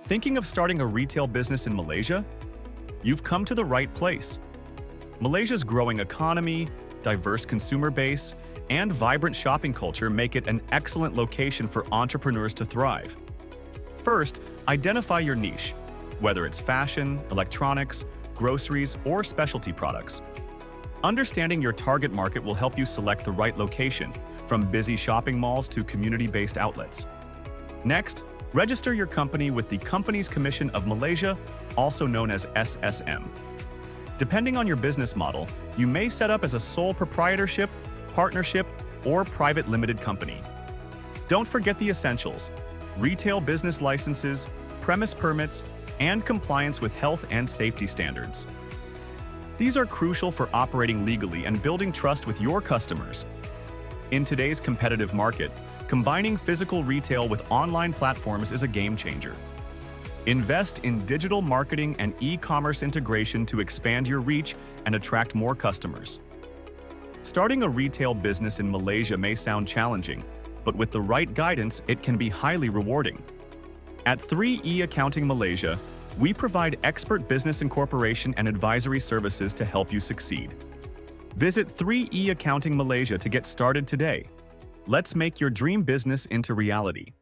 Thinking of starting a retail business in Malaysia? You've come to the right place. Malaysia's growing economy, diverse consumer base, and vibrant shopping culture make it an excellent location for entrepreneurs to thrive. First, identify your niche, whether it's fashion, electronics, groceries, or specialty products. Understanding your target market will help you select the right location, from busy shopping malls to community-based outlets. Next, register your company with the Companies Commission of Malaysia, also known as SSM. Depending on your business model, you may set up as a sole proprietorship, partnership, or private limited company. Don't forget the essentials: retail business licenses, premise permits, and compliance with health and safety standards. These are crucial for operating legally and building trust with your customers. In today's competitive market, combining physical retail with online platforms is a game changer. Invest in digital marketing and e-commerce integration to expand your reach and attract more customers. Starting a retail business in Malaysia may sound challenging, but with the right guidance, it can be highly rewarding. At 3E Accounting Malaysia, we provide expert business incorporation and advisory services to help you succeed. Visit 3E Accounting Malaysia to get started today. Let's make your dream business into reality.